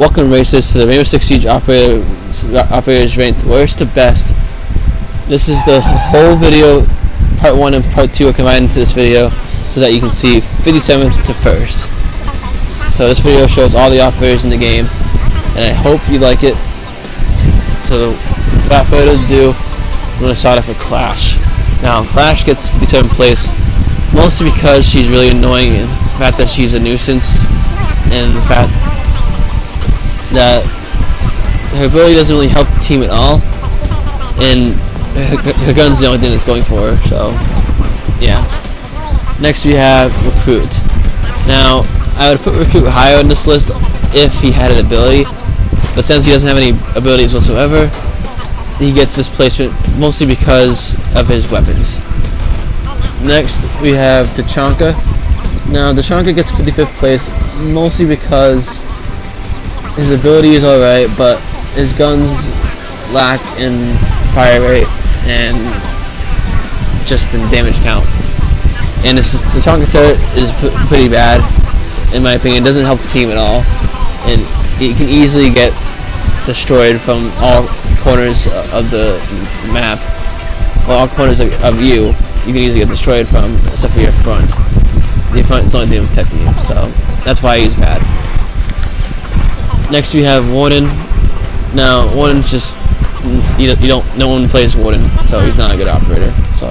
Welcome racers to the Rainbow Six Siege operators ranked worst to best. This is the whole video. Part 1 and part 2 are combined into this video so that you can see 57th to 1st. So this video shows all the operators in the game, and I hope you like it. So without further ado, I'm going to start off with Clash. Now Clash gets 57th place mostly because she's really annoying, and the fact that she's a nuisance, and the fact that her ability doesn't really help the team at all, and her gun's the only thing that's going for her. So yeah. Next we have Recruit. Now I would put Recruit higher on this list if he had an ability, but since he doesn't have any abilities whatsoever, he gets this placement mostly because of his weapons. Next we have Tachanka. Now Tachanka gets 55th place mostly because his ability is alright, but his guns lack in fire rate and just in damage count. And this Tachanka turret is pretty bad, in my opinion. It doesn't help the team at all, and it can easily get destroyed from all corners of the map, or all corners of you. You can easily get destroyed from, except for your front. The front is the only thing protecting you, so that's why he's bad. Next we have Warden. Now Warden's just no one plays Warden, so he's not a good operator. So,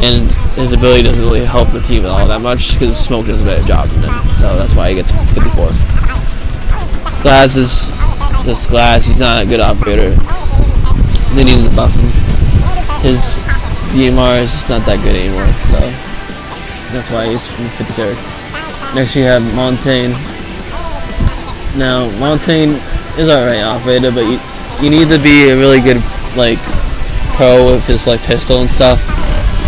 and his ability doesn't really help the team at all that much because Smoke does a better job than him. So that's why he gets 54th. Glass is just Glass. He's not a good operator. They need to buff him. His DMR is just not that good anymore, so that's why he's 53rd. Next we have Montaigne. Now Montaigne is alright operator, but you need to be a really good pro with his pistol and stuff,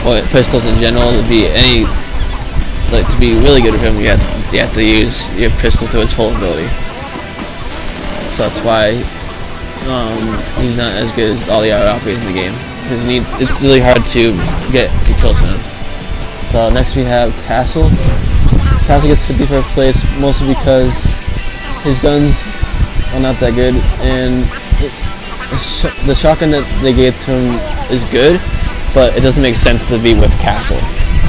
or pistols in general to be to be really good with him. You have to use your pistol to its full ability. So that's why he's not as good as all the other operators in the game, because it's really hard to get kills on him. So next we have Castle. Castle gets 51st place mostly because his guns are not that good, and the shotgun that they gave to him is good, but it doesn't make sense to be with Castle.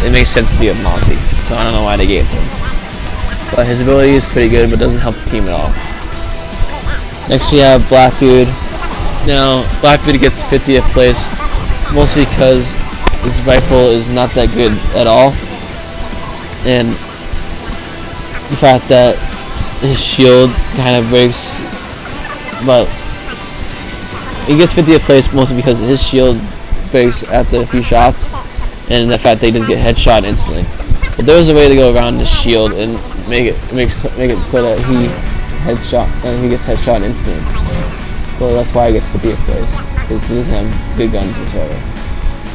It makes sense to be with Monty, so I don't know why they gave it to him. But his ability is pretty good, but doesn't help the team at all. Next we have Blackbeard. Now Blackbeard gets 50th place mostly because his rifle is not that good at all, and the fact that his shield kind of breaks, but he gets 50th place mostly because his shield breaks after a few shots, and the fact that he doesn't get headshot instantly. But there's a way to go around the shield and make it so that he gets headshot instantly. So that's why he gets 50th place, because he doesn't have good guns whatsoever.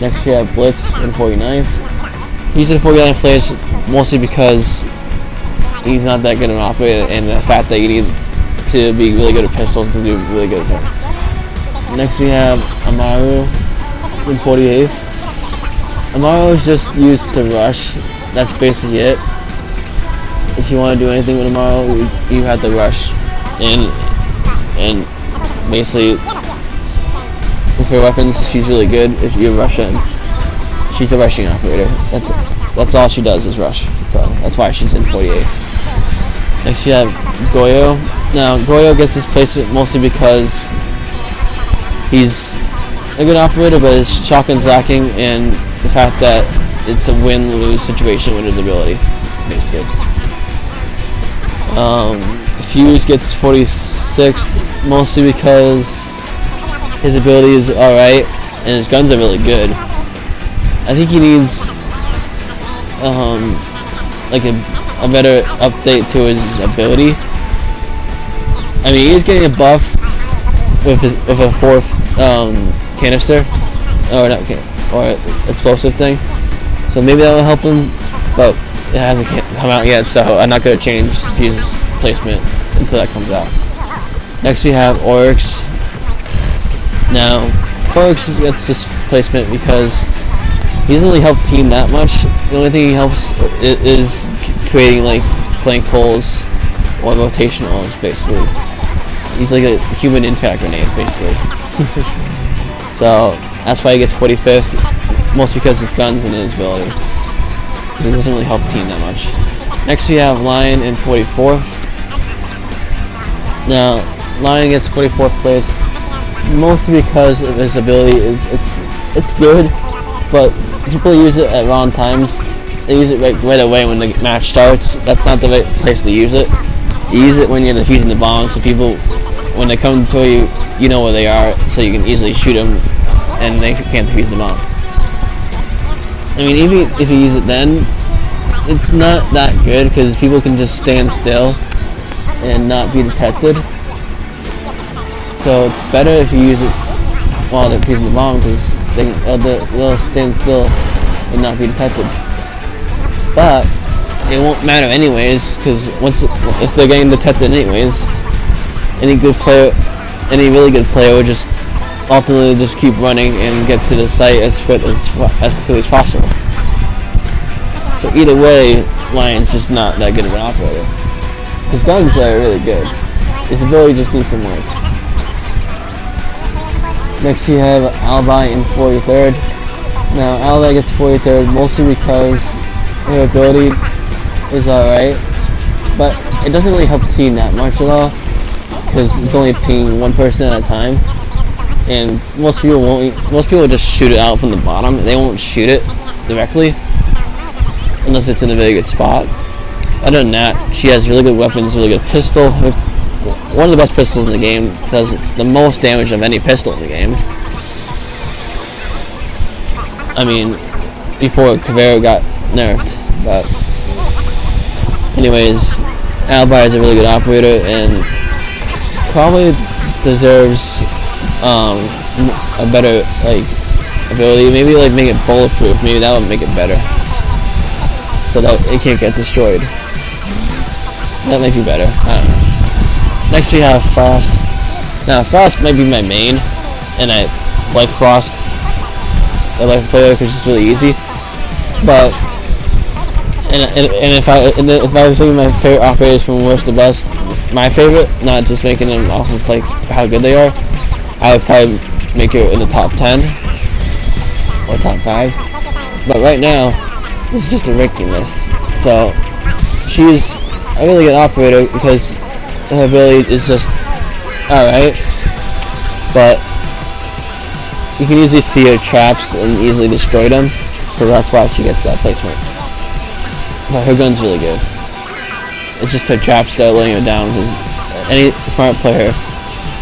Next we have Blitz in 49th. He's in 49th place mostly because he's not that good an operator, and the fact that you need to be really good at pistols to do really good with him. Next we have Amaru in 48th. Amaru is just used to rush. That's basically it. If you want to do anything with Amaru, you have to rush, and basically with her weapons, she's really good. If you rush in, she's a rushing operator. That's all she does is rush. So that's why she's in 48th. Next you have Goyo. Now Goyo gets his placement mostly because he's a good operator, but his shotgun's lacking, and the fact that it's a win-lose situation with his ability, basically. Fuse gets 46th mostly because his ability is alright and his guns are really good. I think he needs a better update to his ability. I mean, he's getting a buff with a 4th canister, or explosive thing. So maybe that will help him, but it hasn't come out yet. So I'm not going to change his placement until that comes out. Next we have Oryx. Now Oryx gets this placement because he doesn't really help the team that much. The only thing he helps is creating plank pulls or rotationals, basically. He's like a human impact grenade, basically. So that's why he gets 45th, mostly because his guns and his ability. Because it doesn't really help the team that much. Next we have Lion in 44th. Now, Lion gets 44th place, mostly because of his ability. It's good, but people use it at wrong times. They use it right away when the match starts. That's not the right place to use it. You use it when you're defusing the bomb, so people, when they come to you, you know where they are, so you can easily shoot them, and they can't defuse the bomb. I mean, even if you use it then, it's not that good, because people can just stand still and not be detected. So it's better if you use it while they're defusing the bomb, because they'll stand still and not be detected. But it won't matter anyways, because if they're getting detected anyways, any really good player would just ultimately just keep running and get to the site as quickly as possible. So either way, Lion's just not that good of an operator. His guns are really good. His ability just needs some work. Next we have Alibi in 43rd. Now Alibi gets 43rd mostly because her ability is alright, but it doesn't really help the team that much at all, because it's only pinging one person at a time, and most people just shoot it out from the bottom. They won't shoot it directly unless it's in a very good spot. Other than that, she has really good weapons, really good pistol. One of the best pistols in the game, does the most damage of any pistol in the game. I mean, before Caveira got nerfed, but anyways, Alibi is a really good operator and probably deserves a better ability. Maybe make it bulletproof. Maybe that would make it better, so that it can't get destroyed. That might be better. I don't know. Next we have Frost. Now Frost might be my main, and I like Frost. I like to play her because it's really easy. But if I was thinking my favorite operators from worst to best, my favorite, not just making them off of how good they are, I would probably make her in the top 10 or top 5. But right now, this is just a ranking list. So she's a really good operator because her ability is just alright, but you can usually see her traps and easily destroy them, so that's why she gets that placement. But her gun's really good. It's just her traps that are letting her down, because any smart player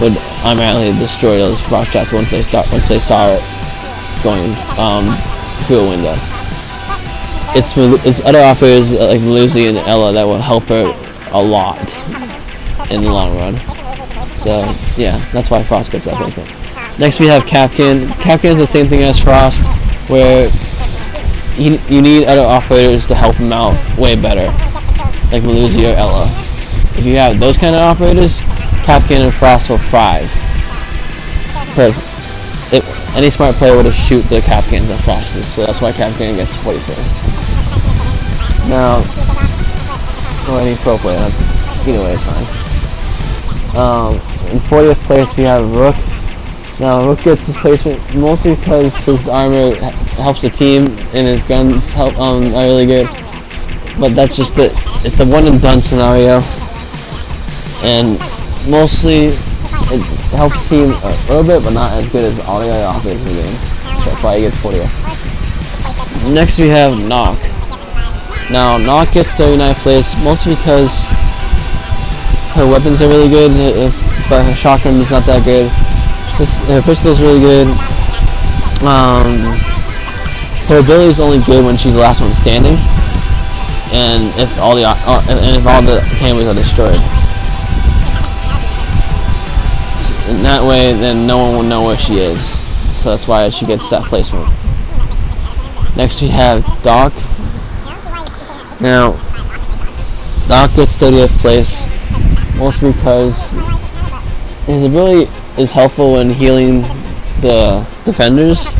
would automatically destroy those frost traps once they saw it going through a window. It's other operators like Lucy and Ella that will help her a lot in the long run. So yeah, that's why Frost gets that placement. Next we have Kapkan. Kapkan is the same thing as Frost, where you need other operators to help him out way better, like Lucy or Ella. If you have those kind of operators, Kapkan and Frost will thrive. But any smart player would have shoot the Kapkans and Frosties, so that's why Kapkan gets 41st. Now, or any pro player, either way it's fine. In 40th place we have Rook. Now Rook gets his placement mostly because his armor helps the team and his guns are really good. But that's just it. It's a one and done scenario, and mostly it helps the team a little bit, but not as good as all the other operators in the game. So that's why he gets 40th. Next we have Knock. Now Knock gets 39th place mostly because her weapons are really good, but her shotgun is not that good. Her pistol is really good. Her ability is only good when she's the last one standing, and if all the cameras are destroyed. In that way, then no one will know where she is. So that's why she gets that placement. Next we have Doc. Now, Doc gets 30th place, mostly because his ability is helpful when healing the defenders,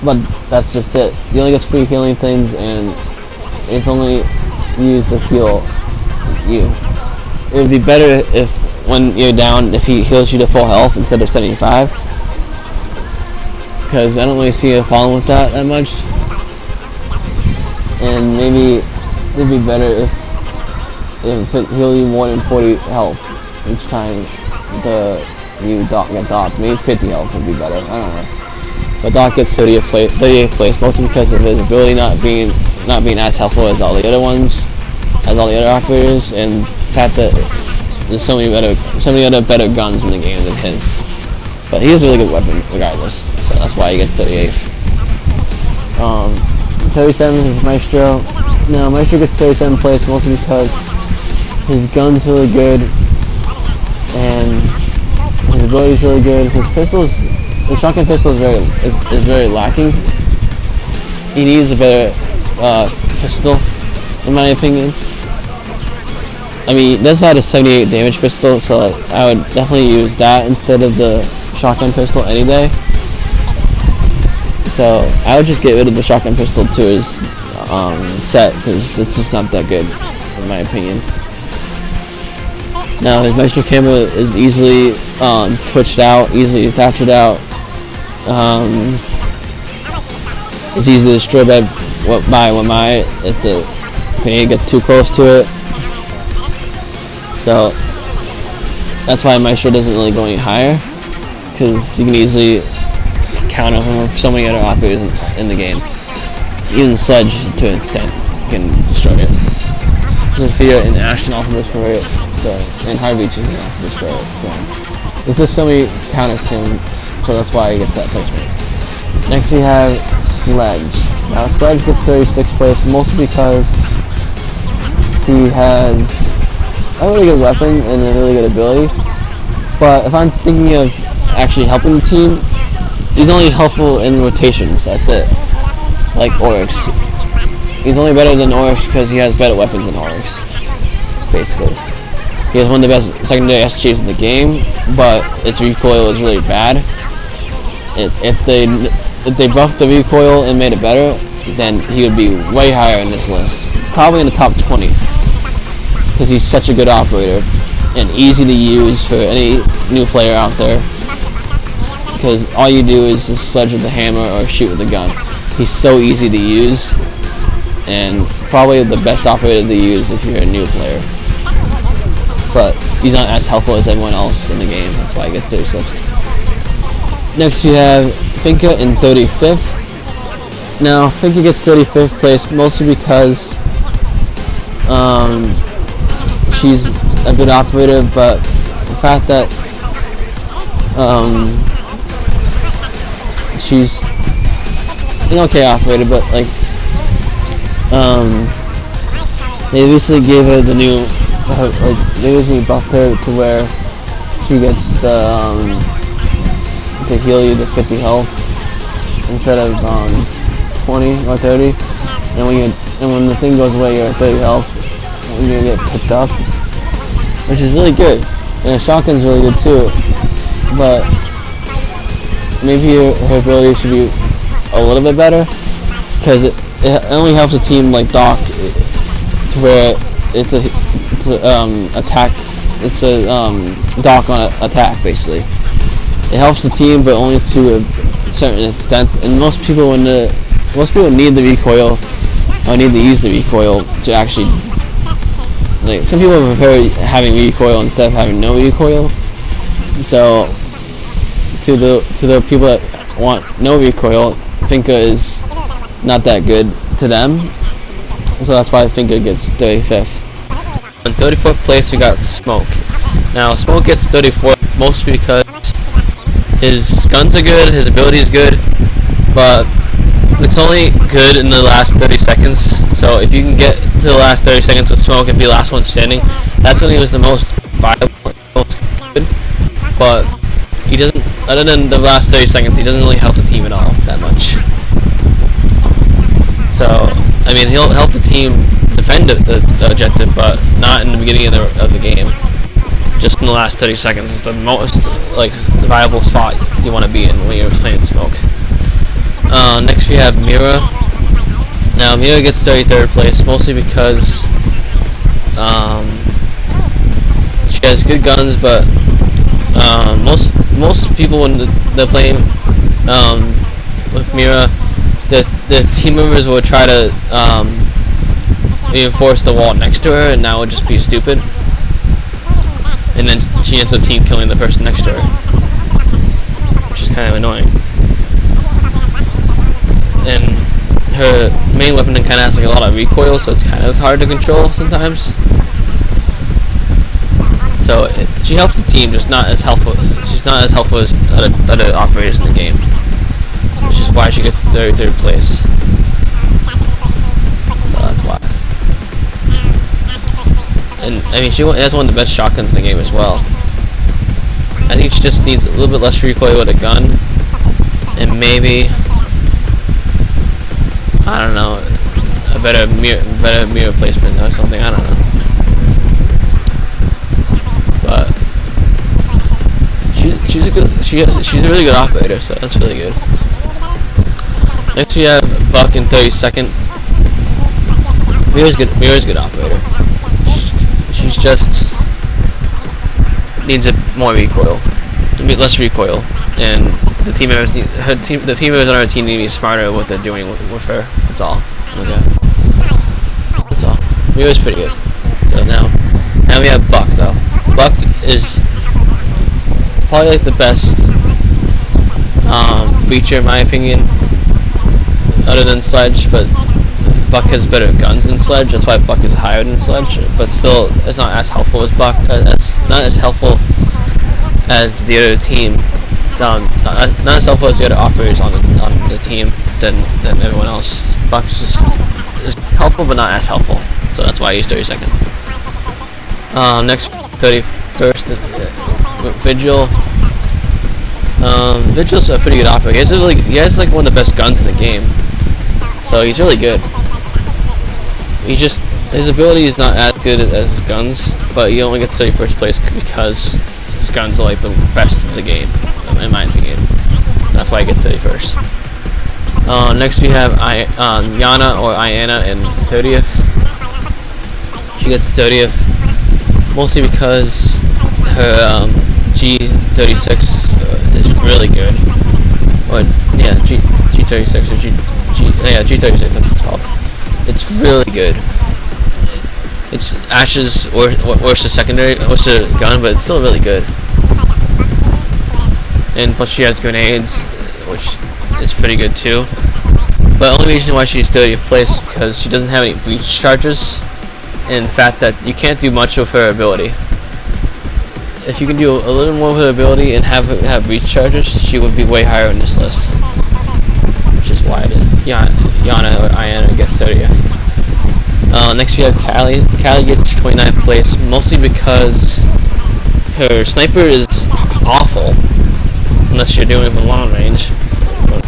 but that's just it. He only gets free healing things, and it's only used to heal you. It would be better if when you're down if he heals you to full health instead of 75. Because I don't really see a problem with that much. And maybe it'd be better if it heal you more than 40 health each time you get Doc. Maybe 50 health would be better. I don't know. But Doc gets 38th place, mostly because of his ability not being as helpful as all the other ones, as all the other operators, and the fact that there's so many other better guns in the game than his. But he has a really good weapon regardless, so that's why he gets 38th. 37 is Maestro. Now Maestro gets 37th place mostly because his gun's really good and his ability's really good. His shotgun pistol is very lacking. He needs a better pistol, in my opinion. I mean, he does have a 78 damage pistol, so I would definitely use that instead of the shotgun pistol any day. So I would just get rid of the shotgun pistol to his set, because it's just not that good, in my opinion. Now his Maestro camera is easily twitched out, easily fractured out. It's easy to destroy by if the grenade gets too close to it. So that's why Maestro doesn't really go any higher, because you can easily counter him for so many other operators in the game. Even Sledge to an extent can destroy it. Sophia and Ashton also destroy it. So, and Harvey can also destroy it. So there's just so many counters to him, so that's why he gets that placement. Next we have Sledge. Now Sledge gets 36th place mostly because he has a really good weapon and a really good ability. But if I'm thinking of actually helping the team, he's only helpful in rotations, that's it. Like Oryx. He's only better than Oryx because he has better weapons than Oryx, basically. He has one of the best secondary SHs in the game, but its recoil is really bad. If they buffed the recoil and made it better, then he would be way higher in this list. Probably in the top 20. Because he's such a good operator and easy to use for any new player out there. Because all you do is just sledge with the hammer or shoot with the gun. He's so easy to use, and probably the best operator to use if you're a new player. But he's not as helpful as everyone else in the game, that's why he gets 36th. Next we have Finka in 35th. Now Finka gets 35th place mostly because she's a good operator, but the fact that she's an okay operator, but like they recently gave her the new they recently buffed her to where she gets the to heal you to 50 health instead of 20 or 30, and when the thing goes away you're at 30 health and you're gonna get picked up, which is really good. And the shotgun's really good too, but maybe her ability should be a little bit better, because it only helps a team like Doc to where it's a attack. It's a Doc on attack basically. It helps the team, but only to a certain extent. And most people need the recoil, or need to use the recoil to actually. Like some people prefer having recoil instead of having no recoil. So to the people that want no recoil, Finka is not that good to them. So that's why Finka gets 35th. In 34th place we got Smoke. Now Smoke gets 34th mostly because his guns are good, his ability is good, but it's only good in the last 30 seconds. So if you can get to the last 30 seconds with Smoke and be the last one standing, that's when he was the most viable, most good. But he doesn't, other than the last 30 seconds, he doesn't really help the team at all that much. So I mean, he'll help the team defend the objective, but not in the beginning of the game. Just in the last 30 seconds is the most viable spot you want to be in when you're playing Smoke. Next we have Mira. Now Mira gets 33rd place mostly because she she has good guns, but most people when they're playing with Mira, the team members will try to reinforce the wall next to her, and that would just be stupid. And then she ends up team killing the person next to her, which is kind of annoying. And her main weapon kind of has like a lot of recoil, so it's kind of hard to control sometimes. So she helps the team, just not as helpful. She's not as helpful as other operators in the game, which is why she gets third place. So that's why. And I mean, she has one of the best shotguns in the game as well. I think she just needs a little bit less recoil with a gun, and maybe, I don't know, a better mirror placement or something. I don't know. But she's a really good operator, so that's really good. Next we have Buck in 32nd. Mira's good operator. She's just needs a more recoil, a bit less recoil, and the team members on our team need to be smarter with what they're doing with her. That's all. Okay. That's all. Mira's pretty good. So now we have Buck though. Buck is probably like the best feature in my opinion, other than Sledge, but Buck has better guns than Sledge. That's why Buck is higher than Sledge, but still it's not as helpful as Buck. Not as helpful as the other team. Not as helpful as the other operators on the team than everyone else. Buck is helpful, but not as helpful. So that's why he's 32nd. Next 31st, Vigil. Vigil's a pretty good operator. He has like one of the best guns in the game. So he's really good. His ability is not as good as his guns, but he only gets 31st place because his guns are like the best in the game, in my opinion. That's why he gets 31st. Next we have Yana or Iana in 30th. She gets 30th, mostly because her G36 is really good. Or yeah, G36 or G36 that's what it's called. It's really good. It's Ash's worse the gun, but it's still really good. And plus she has grenades, which is pretty good too. But the only reason why she's 30th place is because she doesn't have any breach charges, and the fact that you can't do much with her ability. If you can do a little more with her ability and have breach charges, she would be way higher on this list. Which is why Yana or Iana gets 30th. Next we have Callie. Callie gets 29th place, mostly because her sniper is awful, unless you're doing it from long range. From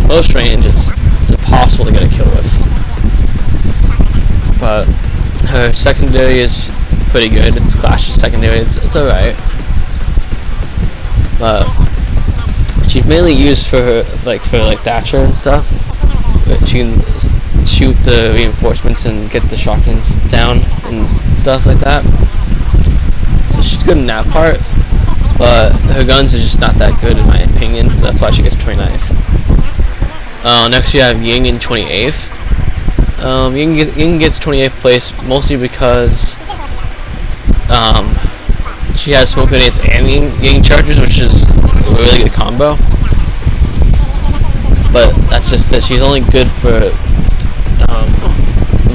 close range, it's impossible to get a kill with. But her secondary is pretty good. It's Clash's secondary. It's alright. But she's mainly used for her for Thatcher and stuff. She can shoot the reinforcements and get the shotguns down and stuff like that. So she's good in that part, but her guns are just not that good in my opinion, so that's why she gets 29th. Next we have Ying in 28th. Ying gets 28th place mostly because she has smoke grenades and Ying charges, which is a really good combo. But that's just that she's only good for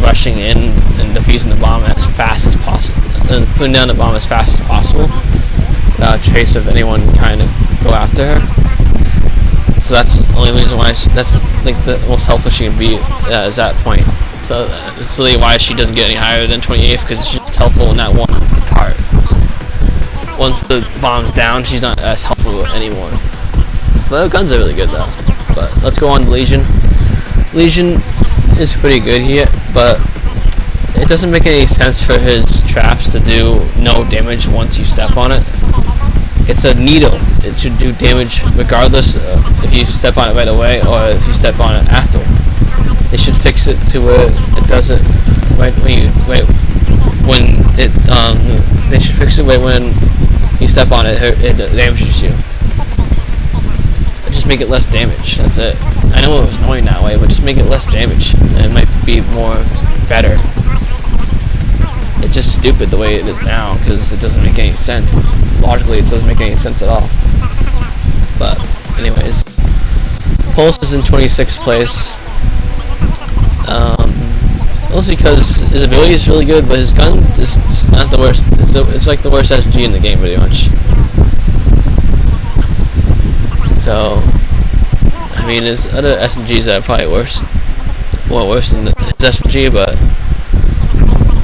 rushing in and defusing the bomb as fast as possible, and putting down the bomb as fast as possible without a trace of anyone trying to go after her. So that's the only reason why that's like the most helpful she can be is that point. So that's really why she doesn't get any higher than 28th, because she's just helpful in that one part. Once the bomb's down, she's not as helpful anymore. But her guns are really good though. But let's go on to Legion. Legion is pretty good here, but it doesn't make any sense for his traps to do no damage once you step on it. It's a needle. It should do damage regardless of if you step on it right away or if you step on it after. They should fix it to where it doesn't when when it they should fix it when you step on it, it damages you. Just make it less damage. That's it. I know it was annoying that way, but just make it less damage, and it might be more better. It's just stupid the way it is now because it doesn't make any sense. Logically, it doesn't make any sense at all. But anyways, Pulse is in 26th place. Mostly because his ability is really good, but his gun is not the worst. It's like the worst SMG in the game, pretty much. So, I mean, there's other SMGs that are probably worse. Well, worse than his SMG, but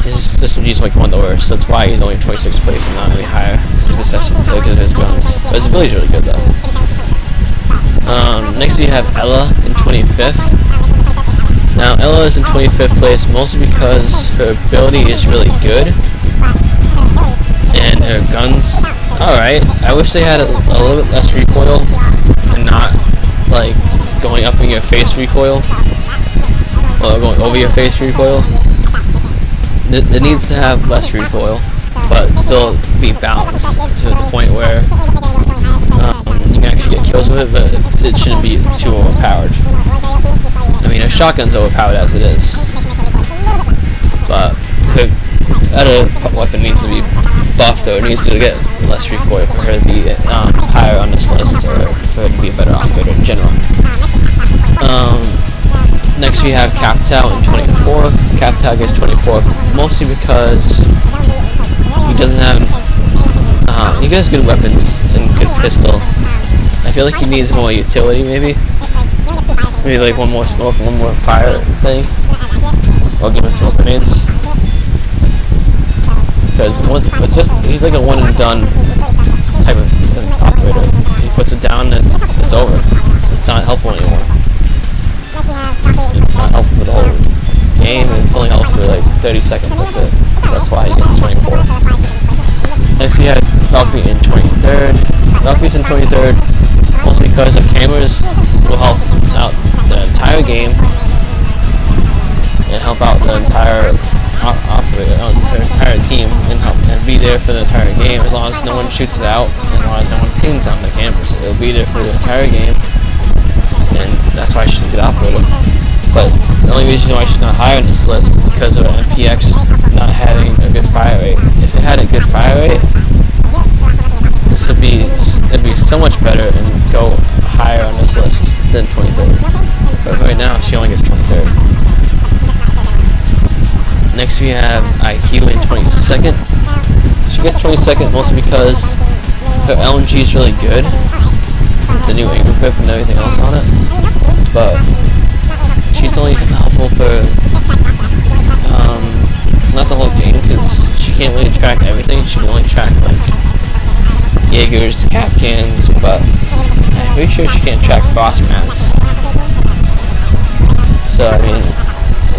his SMG is like one of the worst. That's why he's only in 26th place and not any higher. Because his guns. But his ability is really good, though. Next we have Ella in 25th. Now, Ella is in 25th place mostly because her ability is really good. And her guns, alright. I wish they had a little bit less recoil and not like going up in your face recoil or going over your face recoil. It needs to have less recoil, but still be balanced to the point where you can actually get kills with it, but it shouldn't be too overpowered. I mean, a shotgun's overpowered as it is, but the other weapon needs to be buffed, so it needs to get less recoil for her to be higher on this list, or for her to be a better operator in general. Next we have Captal in 24. Captal gets 24 mostly because he doesn't have he has good weapons and good pistol. I feel like he needs more utility, maybe like one more smoke, one more fire thing, or give him smoke grenades. Because he's like a one and done type of operator. He puts it down and it's over. It's not helpful anymore. It's not helpful for the whole game, and it's only helpful for like 30 seconds. That's it. That's why he gets 24th. Next we have Valkyrie in 23rd. Valkyrie's in 23rd mostly because the cameras will help out the entire game and help out the entire operator, the entire team, and be there for the entire game as long as no one shoots it out and as long as no one pings on the camera. So it'll be there for the entire game, and that's why she's a good operator. But the only reason why she's not higher on this list is because of her MPX not having a good fire rate. If it had a good fire rate, it'd be so much better and go higher on this list than 23rd. But right now, she only gets 23rd. Next we have IQ in 22nd. She gets 22nd mostly because her LMG is really good, the new aim grip and everything else on it. But she's only helpful for not the whole game, because she can't really track everything. She can only track like Jaegers, cap cans, but I'm pretty sure she can't track boss mats. So I mean,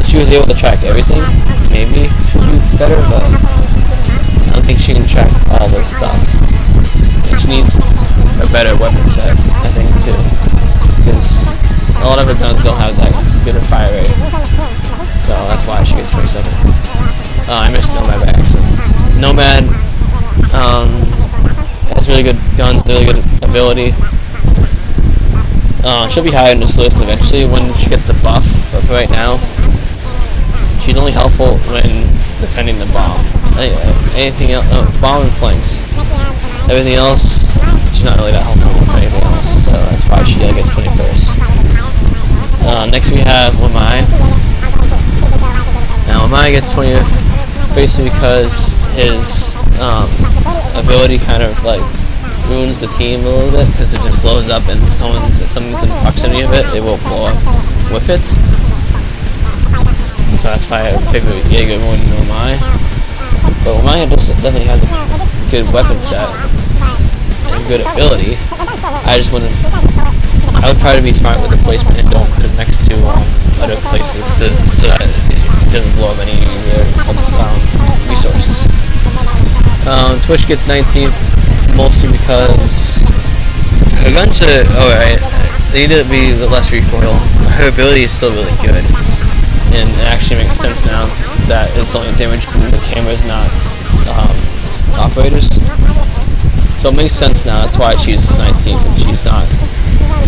if she was able to track everything, maybe she'd be better, but I don't think she can track all this stuff. And she needs a better weapon set, I think, too, because a lot of her guns don't have that good a fire rate. So that's why she gets 22nd. I missed Nomad by accident. Nomad has really good guns, really good ability. She'll be higher in this list eventually when she gets the buff, but for right now, she's only helpful when defending the bomb. Anything else, bomb and flanks. Everything else, she's not really that helpful for anything else, so that's why she gets 21st. Next we have Lamai. Now Lamai gets 20th basically because his ability kind of like ruins the team a little bit, because it just blows up and someone's in proximity of it, it will blow up with it. So that's why I pick Jaeger more than Lamai. But Lamai definitely has a good weapon set and good ability. I would try to be smart with the placement and don't put it next to other places so that it doesn't blow up any of their resources. Twitch gets 19th mostly because her guns are alright. They need to be the less recoil. Her ability is still really good, and it actually makes sense now that it's only damaging the cameras, not operators. So it makes sense now. That's why she's 19th and she's not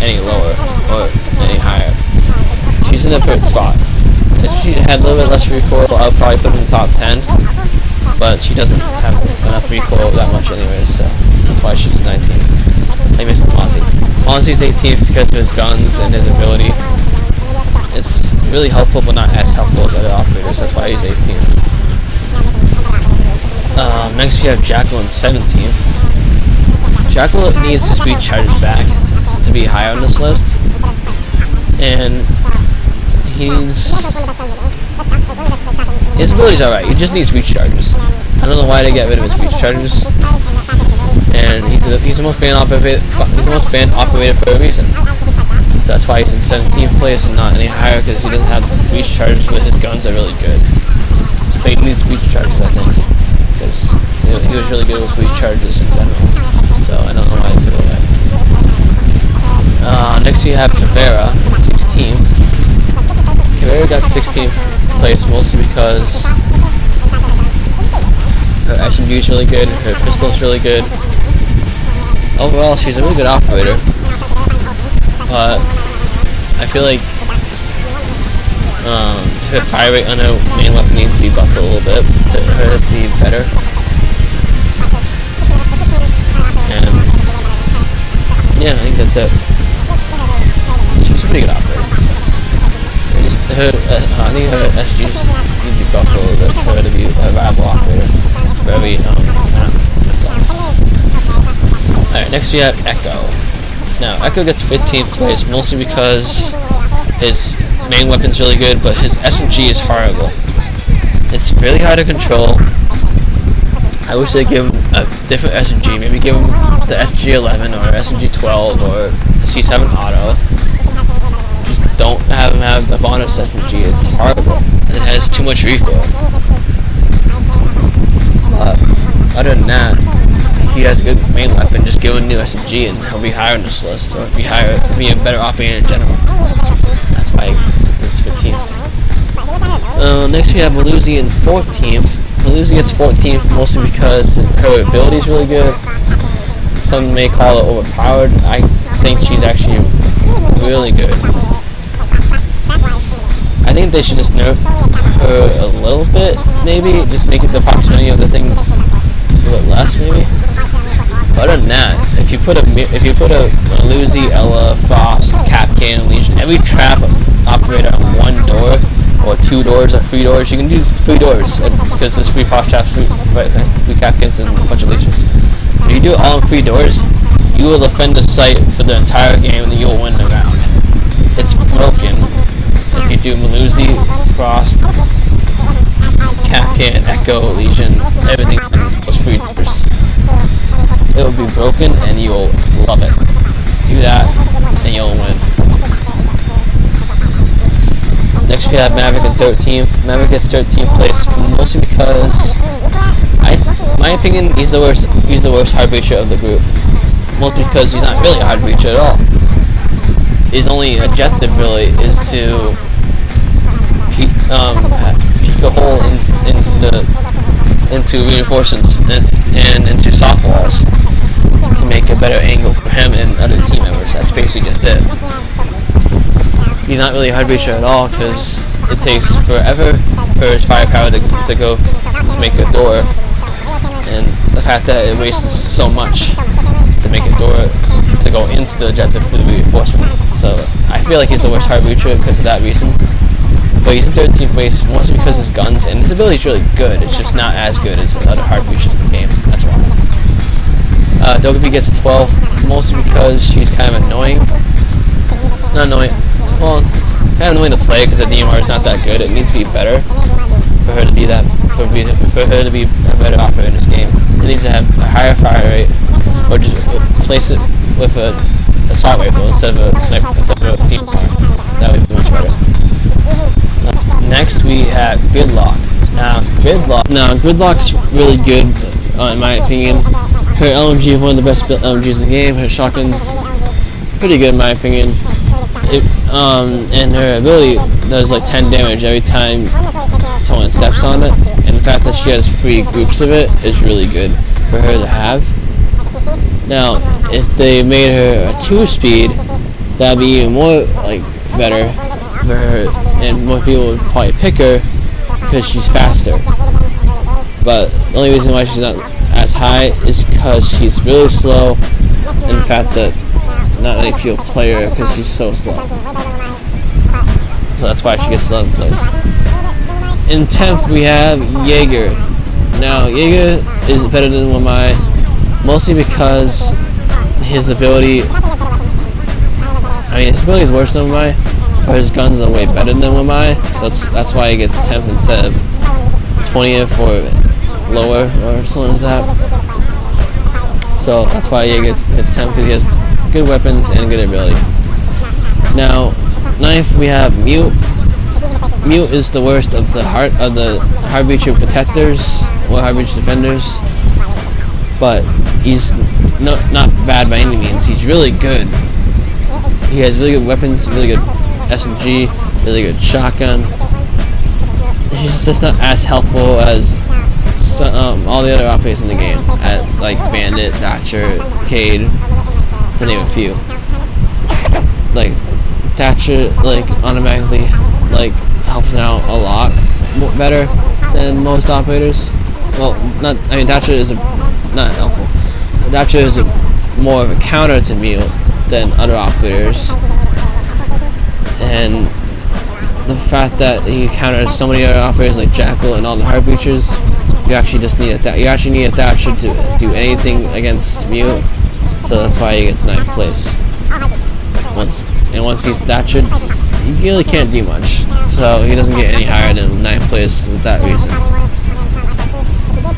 any lower or any higher. She's in the third spot. If she had a little bit less recoil, I would probably put her in the top 10. But she doesn't have enough recoil that much anyways, so that's why she's 19th. I miss Ozzy. Ozzy's 18th because of his guns and his ability. It's really helpful, but not as helpful as other operators. That's why he's 18th. Next we have Jackal in 17th. Jackal needs his speed charges back to be higher on this list, and his ability's alright. He just needs speed charges. I don't know why they get rid of his speed charges, and he's the most banned operator. He's the most banned operator for a reason. That's why he's in 17th place and not any higher, because he doesn't have speed charges, but his guns are really good. So he needs speed charges, I think, because he was really good with speed charges in general. So I don't know why they took it away. Next we have Kavera, 16th. Kavera got 16th place mostly because her SMG is really good, her pistol is really good. Overall, she's a really good operator, but I feel like her fire rate on her main weapon needs to be buffed a little bit to her to be better. And yeah, I think that's it. She's a pretty good operator. I think her SGs need to be buffed a little bit for her to be a viable operator. Very Alright, next we have Echo. Now, Echo gets 15th place mostly because his main weapon's really good, but his SMG is horrible. It's really hard to control. I wish they'd give him a different SMG. Maybe give him the SG-11 or SMG-12 or the C7 Auto. Just don't have him have a bonus SMG. It's horrible. It has too much recoil. But other than that, if he has a good main weapon, just give him a new SMG and he'll be higher on this list, or be a better operator in general. That's why it's 15th. Next we have Maluzi in 14th. Maluzi gets 14th mostly because her ability is really good. Some may call it overpowered. I think she's actually really good. I think they should just nerf her a little bit, maybe. Just make it the proximity of the things a little less, maybe. But other than that, if you put a Maluzi, Ella, Frost, Capcan, Legion, every trap operator on one door, or 2 doors, or 3 doors, you can do 3 doors, because there's 3 Frost traps, 3 Capcans, and a bunch of Legions. If you do it all in 3 doors, you will defend the site for the entire game, and you will win the round. It's broken. If you do Maluzi, Frost, Capcan, Echo, Legion, everything in those 3 doors, it will be broken and you'll love it. Do that and you'll win. Next we have Maverick in 13th. Maverick gets 13th place mostly because, in my opinion, he's the worst hard breacher of the group. Mostly because he's not really a hard breacher at all. His only objective really is to peek a hole into reinforcements and into soft walls to make a better angle for him and other team members. That's basically just it. He's not really a hard breacher at all because it takes forever for his firepower to go to make a door, and the fact that it wastes so much to make a door to go into the objective for the reinforcement. So I feel like he's the worst hard breacher because of that reason. But he's in 13th place mostly because his guns and his ability is really good. It's just not as good as the other hard breachers in the game. That's why. Dogaby gets 12th mostly because she's kind of annoying. Not annoying. Well, kind of annoying to play because the DMR is not that good. It needs to be better for her to be a better operator in this game. It needs to have a higher fire rate, or just replace it with a assault rifle instead of a sniper, instead of a team fire. That would be much better. Next we have Gridlock. Now Gridlock's really good, in my opinion. Her LMG is one of the best LMGs in the game. Her shotgun's pretty good in my opinion. And her ability does like 10 damage every time someone steps on it, and the fact that she has 3 groups of it is really good for her to have. Now, if they made her a 2-speed, that'd be even more like better for her, and more people would probably pick her because she's faster. But the only reason why she's not as high is because she's really slow, and the fact that not many people play her because she's so slow. So that's why she gets 11th place. In 10th we have Jaeger. Now Jaeger is better than Wamai, mostly because his ability, his ability is worse than Wamai, but his guns are way better than Wamai, so that's why he gets 10th instead of 20th or lower or something like that. So that's why Jaeger gets 10th, because he has good weapons and good ability. Now, 9th we have Mute. Mute is the worst of the Heart Breacher protectors or Heart Breacher defenders, but he's not bad by any means. He's really good. He has really good weapons, really good SMG, really good shotgun. He's just not as helpful as all the other operators in the game, like Bandit, Thatcher, Cade, to name a few. Like Thatcher, like automatically, like helps out a lot better than most operators. Well, Thatcher is not helpful. Thatcher is more of a counter to Mute than other operators, and the fact that he counters so many other operators like Jackal and all the Heart Breachers, you actually just need you actually need a Thatcher to do anything against Mute. So that's why he gets 9th place. Once he's Thatchered, he really can't do much. So he doesn't get any higher than 9th place with that reason.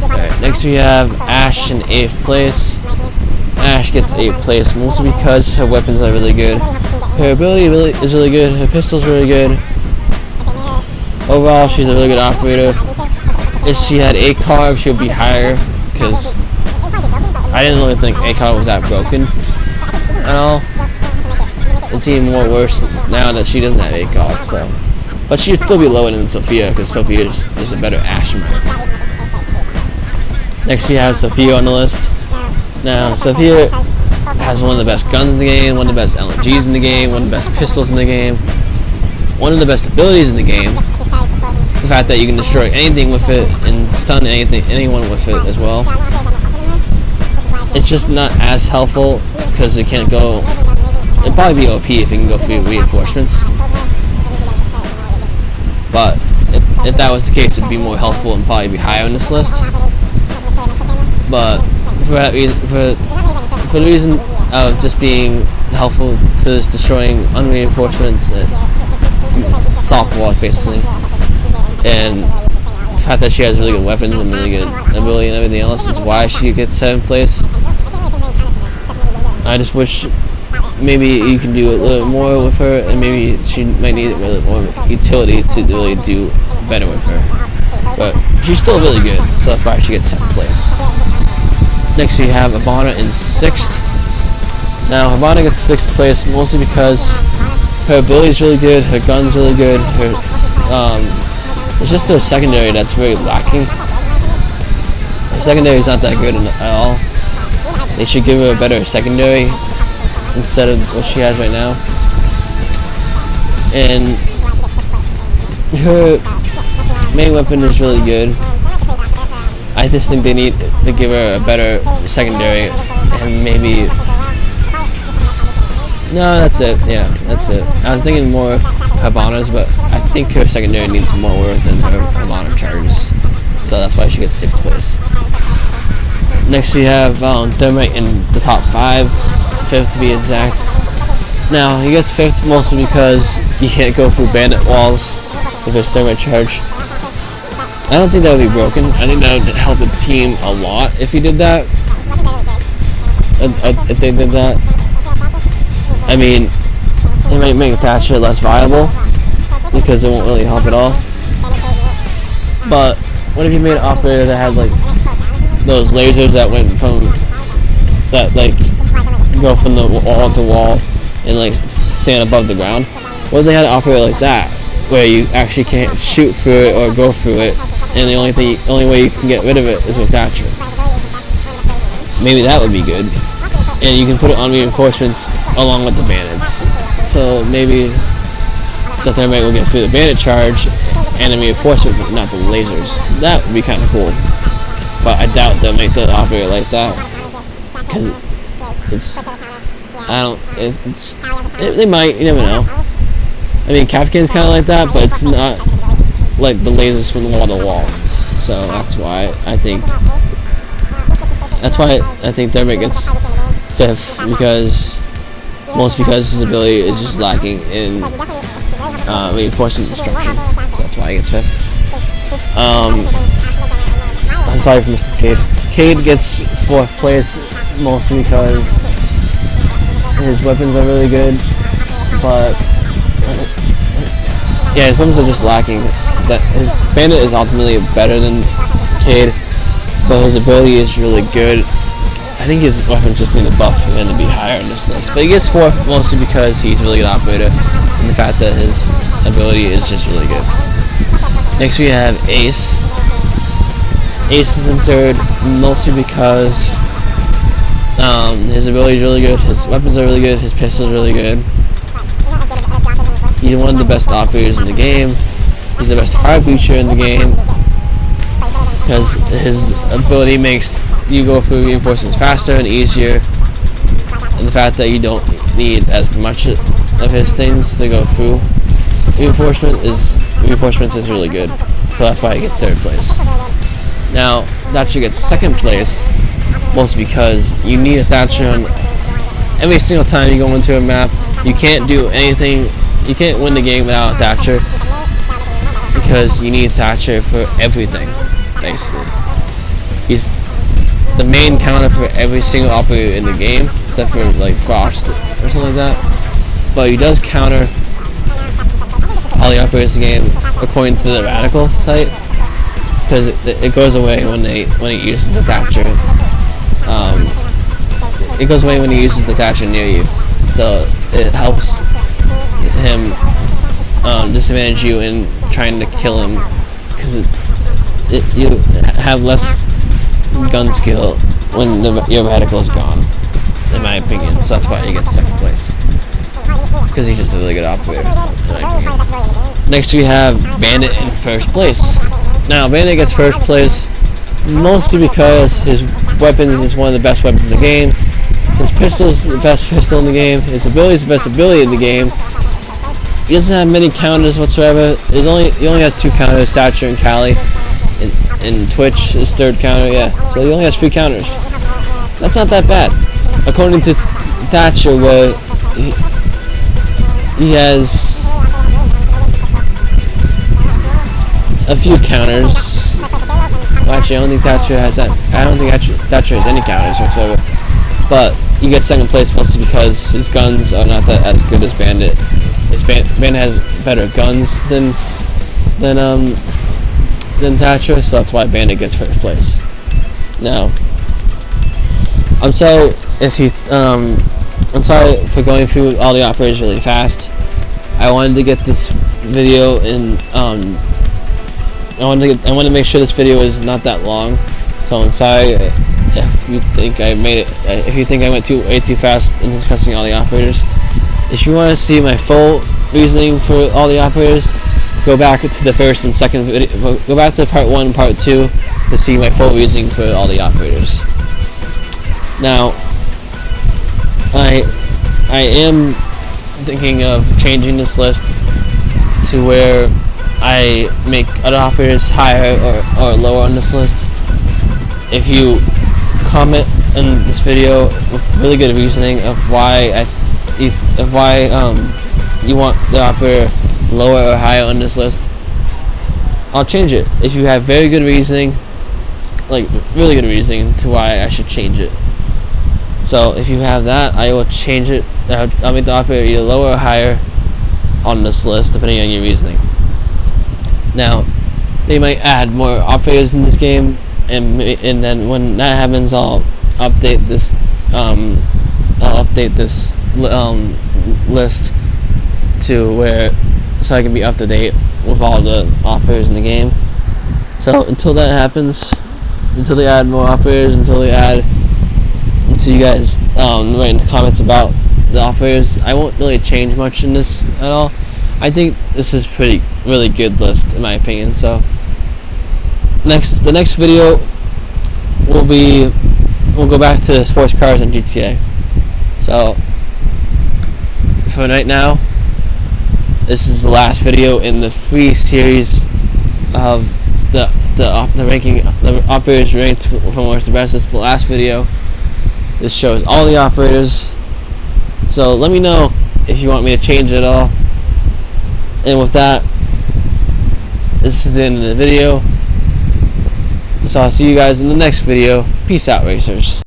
Alright, next we have Ashe in 8th place. Ashe gets 8th place mostly because her weapons are really good. Her ability is really good. Her pistol's really good. Overall, she's a really good operator. If she had ACOG, she would be higher, because I didn't really think ACOG was that broken at all. It's even more worse now that she doesn't have ACOG, so. But she'd still be lower than Sophia, because Sophia is a better Ashe. Next we have Sophia on the list. Now, Sophia has one of the best guns in the game, one of the best LMGs in the game, one of the best pistols in the game, one of the best abilities in the game. The fact that you can destroy anything with it and stun anyone with it as well. It's just not as helpful because it can't go. It'd probably be OP if it can go through reinforcements. But if that was the case, it'd be more helpful and probably be higher on this list. But for the reason of just being helpful to just destroying unreinforcements, soft walls basically, and the fact that she has really good weapons and really good ability and everything else is why she gets 7th place. I just wish maybe you can do a little more with her, and maybe she might need a little more utility to really do better with her. But she's still really good, so that's why she gets 7th place. Next we have Habana in 6th. Now Habana gets 6th place mostly because her ability is really good, her gun's really good, it's just her secondary that's very lacking. Her secondary is not that good at all. They should give her a better secondary instead of what she has right now. And her main weapon is really good. I just think they need to give her a better secondary, and maybe. No, that's it. Yeah, that's it. I was thinking more of Habana's, but I think her secondary needs more work than her Habana charges. So that's why she gets 6th place. Next we have Thermite in the top 5, 5th to be exact. Now, he gets 5th mostly because you can't go through bandit walls with his Thermite charge. I don't think that would be broken. I think that would help the team a lot if he did that. If they did that. I mean, it might make Thatcher less viable because it won't really help at all. But what if you made an operator that had like those lasers that went from go from the wall to wall and like stand above the ground. What if they had an operator like that, where you actually can't shoot through it or go through it, and the only way you can get rid of it is with Thatcher? Maybe that would be good. And you can put it on reinforcements along with the bandits. So maybe the thermite will get through the bandit charge and the reinforcement, but not the lasers. That would be kind of cool. But I doubt they'll make the operator like that. Cause they might, you never know. I mean, Kafka's kind of like that, but it's not like the lasers from wall to wall. So that's why I think Thermite gets 5th, mostly because his ability is just lacking in reinforcement destruction. So that's why he gets 5th. I'm sorry for Mr. Cade. Cade gets 4th place mostly because his weapons are really good, but yeah, his weapons are just lacking. That his bandit is ultimately better than Cade, but his ability is really good. I think his weapons just need a buff and to be higher in this list. But he gets 4th mostly because he's a really good operator, and the fact that his ability is just really good. Next we have Ace. Ace is in 3rd mostly because his ability is really good, his weapons are really good, his pistol is really good. He's one of the best operators in the game. He's the best hard breacher in the game because his ability makes you go through reinforcements faster and easier, and the fact that you don't need as much of his things to go through reinforcements is really good. So that's why he gets 3rd place. Now Thatcher gets 2nd place mostly because you need a Thatcher on every single time you go into a map. You can't do anything, you can't win the game without a Thatcher because you need Thatcher for everything, basically. He's the main counter for every single operator in the game, except for like Frost or something like that. But he does counter all the operators in the game according to the Radical site, because it goes away when he uses the Thatcher. It goes away when he uses the Thatcher near you, so it helps him disadvantage you in trying to kill him, because you have less gun skill when your Radical is gone, in my opinion. So that's why he gets 2nd place, because he's just a really good operator. Next we have Bandit in 1st place. Now Bandit gets 1st place mostly because his weapons is one of the best weapons in the game. His pistol is the best pistol in the game. His ability is the best ability in the game. He doesn't have many counters whatsoever. He only has 2 counters, Thatcher and Kali. And Twitch is 3rd counter, yeah. So he only has 3 counters. That's not that bad. According to Thatcher, where he has a few counters. Well, actually, I don't think Thatcher has that. I don't think Thatcher has any counters whatsoever. But he gets 2nd place mostly because his guns are not that as good as Bandit. Bandit has better guns than Thatcher, so that's why Bandit gets 1st place. Now, I'm sorry for going through all the operators really fast. I wanted to get this video in. I wanted to make sure this video is not that long. So I'm sorry if you think I made it. If you think I went way too fast in discussing all the operators. If you want to see my full reasoning for all the operators, go back to the 1st and 2nd video. Go back to part 1 and part 2 to see my full reasoning for all the operators. Now, I am thinking of changing this list to where I make other operators higher or lower on this list. If you comment in this video with really good reasoning of why you want the operator lower or higher on this list, I'll change it. If you have very good reasoning, like really good reasoning to why I should change it. So if you have that, I will change it. I'll make the operator either lower or higher on this list depending on your reasoning. Now, they might add more operators in this game, and then when that happens, I'll update this list to where, so I can be up to date with all the operators in the game. So until that happens, until they add more operators, until you guys write in the comments about the operators, I won't really change much in this at all. I think this is really good list in my opinion. So the next video we'll go back to sports cars and GTA. So for right now, this is the last video in the free series of the ranking, the operators ranked from worst to best. This is the last video. This shows all the operators. So let me know if you want me to change it at all. And with that, this is the end of the video. So I'll see you guys in the next video. Peace out, racers.